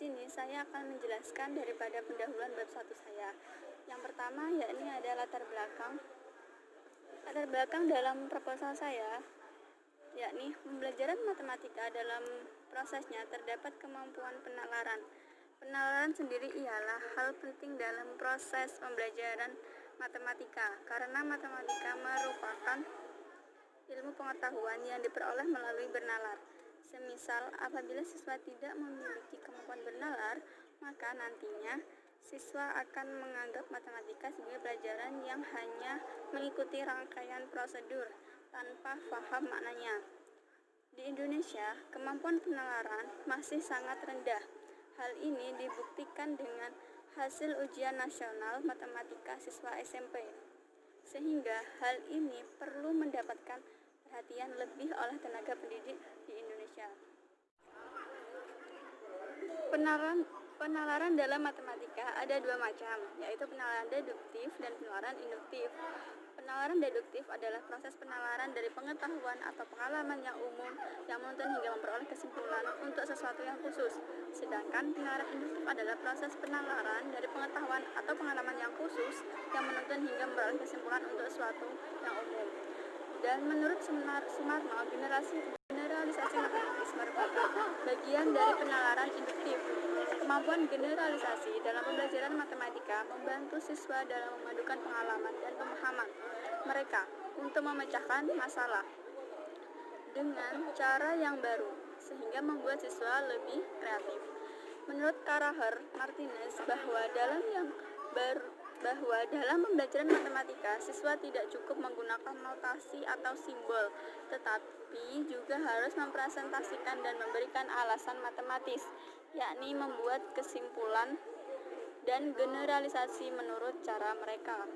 sini saya akan menjelaskan daripada pendahuluan bab 1 saya. Yang pertama yakni ada latar belakang. Latar belakang dalam proposal saya yakni pembelajaran matematika dalam prosesnya terdapat kemampuan penalaran. Penalaran sendiri ialah hal penting dalam proses pembelajaran matematika karena matematika merupakan ilmu pengetahuan yang diperoleh melalui bernalar. Semisal, apabila siswa tidak memiliki kemampuan bernalar, maka nantinya siswa akan menganggap matematika sebagai pelajaran yang hanya mengikuti rangkaian prosedur tanpa paham maknanya. Di Indonesia, kemampuan penalaran masih sangat rendah. Hal ini dibuktikan dengan hasil ujian nasional matematika siswa SMP. Sehingga hal ini perlu mendapatkan perhatian lebih oleh tenaga pendidik di Indonesia. Penalaran dalam matematika ada dua macam, yaitu penalaran deduktif dan penalaran induktif. Penalaran deduktif adalah proses penalaran dari pengetahuan atau pengalaman yang umum yang menuntun hingga memperoleh kesimpulan untuk sesuatu yang khusus. Sedangkan penalaran induktif adalah proses penalaran dari pengetahuan atau pengalaman yang khusus yang menuntun hingga memperoleh kesimpulan untuk sesuatu yang umum. Dan menurut Sumarno, generalisasi matematis merupakan bagian dari penalaran induktif. Kemampuan generalisasi dalam pembelajaran matematika membantu siswa dalam memadukan pengalaman dan pemahaman mereka untuk memecahkan masalah dengan cara yang baru, sehingga membuat siswa lebih kreatif. Menurut Karaher Martinez bahwa dalam pembelajaran matematika, siswa tidak cukup menggunakan notasi atau simbol, tetapi juga harus mempresentasikan dan memberikan alasan matematis, yakni membuat kesimpulan dan generalisasi menurut cara mereka.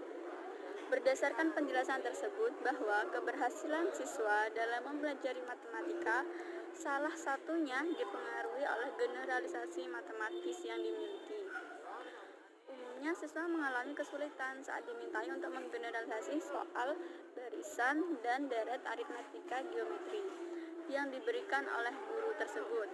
Berdasarkan penjelasan tersebut bahwa keberhasilan siswa dalam mempelajari matematika salah satunya dipengaruhi oleh generalisasi matematis yang dimiliki. Umumnya siswa mengalami kesulitan saat dimintai untuk menggeneralisasi soal barisan dan deret aritmatika geometri yang diberikan oleh guru tersebut.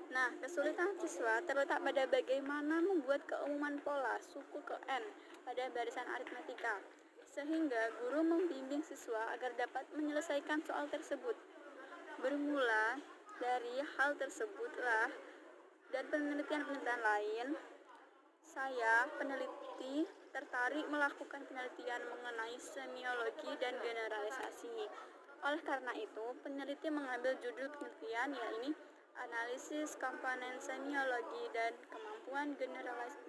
Nah, kesulitan siswa terletak pada bagaimana membuat keumuman pola suku ke N pada barisan aritmatika, sehingga guru membimbing siswa agar dapat menyelesaikan soal tersebut. Bermula dari hal tersebutlah dan penelitian-penelitian lain, saya, peneliti, tertarik melakukan penelitian mengenai semiologi dan generalisasi. Oleh karena itu, peneliti mengambil judul penelitian yakni Analisis Komponen Semiologi dan Kemampuan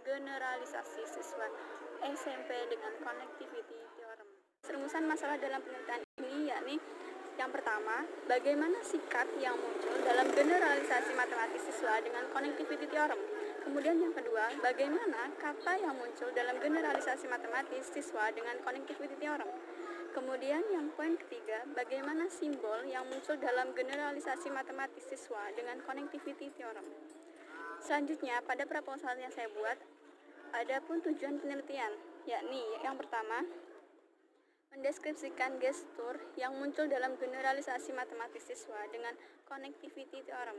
Generalisasi Siswa SMP dengan Connectivity Theorem. Serumusan masalah dalam penelitian ini yakni yang pertama, bagaimana sikap yang muncul dalam generalisasi matematis siswa dengan Connectivity Theorem. Kemudian yang kedua, bagaimana kata yang muncul dalam generalisasi matematis siswa dengan Connectivity Theorem. Kemudian yang poin ketiga, bagaimana simbol yang muncul dalam generalisasi matematis siswa dengan Connectivity Theorem. Selanjutnya, pada proposal yang saya buat, ada pun tujuan penelitian, yakni yang pertama, mendeskripsikan gestur yang muncul dalam generalisasi matematis siswa dengan Connectivity Theorem.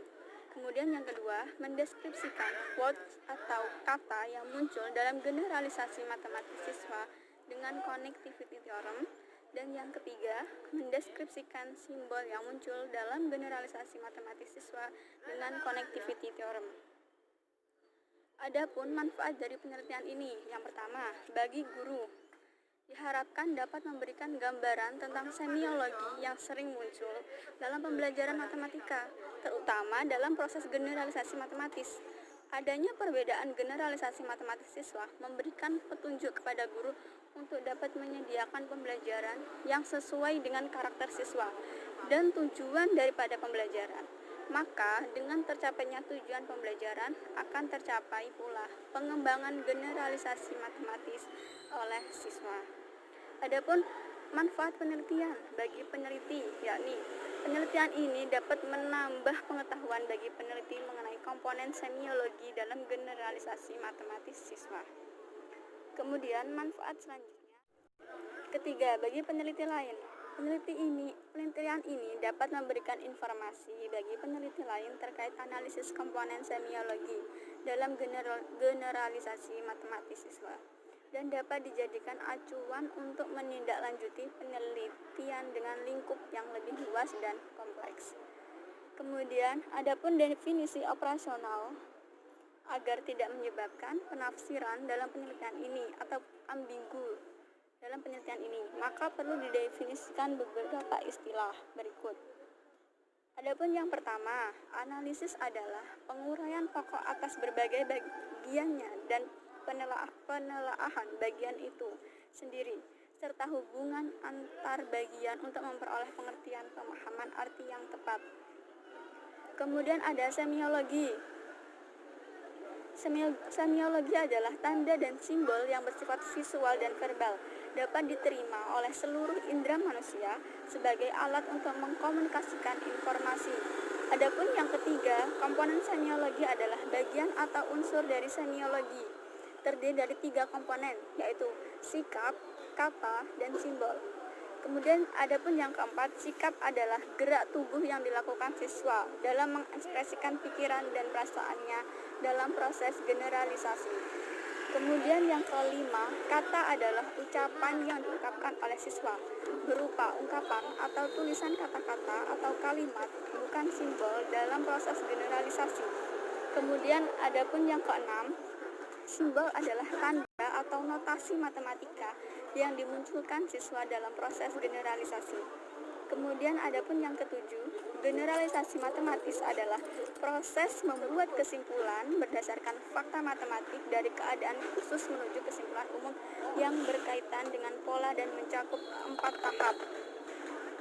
Kemudian yang kedua, mendeskripsikan words atau kata yang muncul dalam generalisasi matematis siswa dengan Connectivity Theorem. Dan yang ketiga, mendeskripsikan simbol yang muncul dalam generalisasi matematis siswa dengan Connectivity Theorem. Adapun manfaat dari penelitian ini, yang pertama, bagi guru, diharapkan dapat memberikan gambaran tentang semiologi yang sering muncul dalam pembelajaran matematika, terutama dalam proses generalisasi matematis. Adanya perbedaan generalisasi matematis siswa memberikan petunjuk kepada guru untuk dapat menyediakan pembelajaran yang sesuai dengan karakter siswa dan tujuan daripada pembelajaran. Maka dengan tercapainya tujuan pembelajaran akan tercapai pula pengembangan generalisasi matematis oleh siswa. Adapun manfaat penelitian bagi peneliti, yakni penelitian ini dapat menambah pengetahuan bagi peneliti mengenai komponen semiologi dalam generalisasi matematis siswa. Kemudian manfaat selanjutnya, ketiga, bagi peneliti lain, Penelitian ini dapat memberikan informasi bagi peneliti lain terkait analisis komponen semiologi dalam generalisasi matematis siswa dan dapat dijadikan acuan untuk menindaklanjuti penelitian dengan lingkup yang lebih luas dan kompleks. Kemudian, adapun definisi operasional agar tidak menyebabkan penafsiran dalam penelitian ini atau ambigu dalam penelitian ini, maka perlu didefinisikan beberapa istilah berikut. Adapun yang pertama, analisis adalah penguraian pokok atas berbagai bagiannya dan penelaahan bagian itu sendiri, serta hubungan antar bagian untuk memperoleh pengertian pemahaman arti yang tepat. Kemudian ada semiologi. Semiologi adalah tanda dan simbol yang bersifat visual dan verbal, dapat diterima oleh seluruh indera manusia sebagai alat untuk mengkomunikasikan informasi. Adapun yang ketiga, komponen semiologi adalah bagian atau unsur dari semiologi. Terdiri dari 3 komponen, yaitu sikap, kata, dan simbol. Kemudian adapun yang keempat, sikap adalah gerak tubuh yang dilakukan siswa dalam mengekspresikan pikiran dan perasaannya dalam proses generalisasi. Kemudian yang kelima, kata adalah ucapan yang diungkapkan oleh siswa berupa ungkapan atau tulisan kata-kata atau kalimat, bukan simbol dalam proses generalisasi. Kemudian adapun yang keenam, simbol adalah tanda atau notasi matematika yang dimunculkan siswa dalam proses generalisasi. Kemudian adapun yang ketujuh, generalisasi matematis adalah proses membuat kesimpulan berdasarkan fakta matematik dari keadaan khusus menuju kesimpulan umum yang berkaitan dengan pola dan mencakup 4 tahap.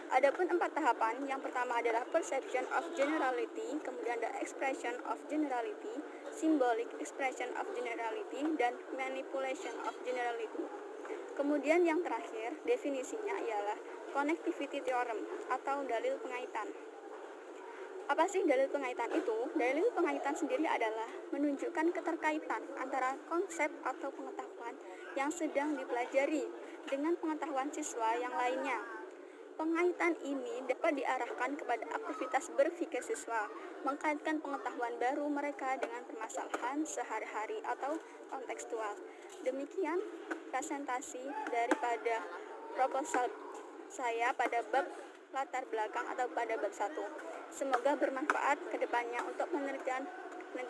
Adapun 4 tahapan, yang pertama adalah perception of generality, kemudian ada expression of generality, symbolic expression of generality, dan manipulation of generality. Kemudian yang terakhir, definisinya ialah connectivity theorem atau dalil pengaitan. Apa sih dalil pengaitan itu? Dalil pengaitan sendiri adalah menunjukkan keterkaitan antara konsep atau pengetahuan yang sedang dipelajari dengan pengetahuan siswa yang lainnya. Pengaitan ini dapat diarahkan kepada aktivitas berpikir siswa, mengkaitkan pengetahuan baru mereka dengan permasalahan sehari-hari atau kontekstual. Demikian presentasi daripada proposal saya pada bab latar belakang atau pada bab 1. Semoga bermanfaat ke depannya untuk penelitian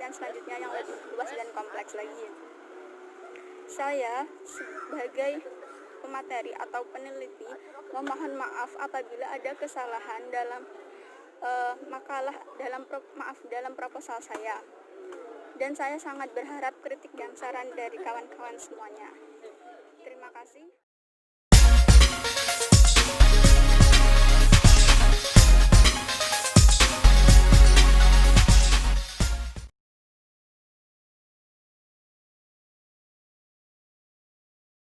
selanjutnya yang lebih luas dan kompleks lagi. Saya sebagai pemateri atau peneliti memohon maaf apabila ada kesalahan dalam dalam proposal saya. Dan saya sangat berharap kritik dan saran dari kawan-kawan semuanya. Terima kasih.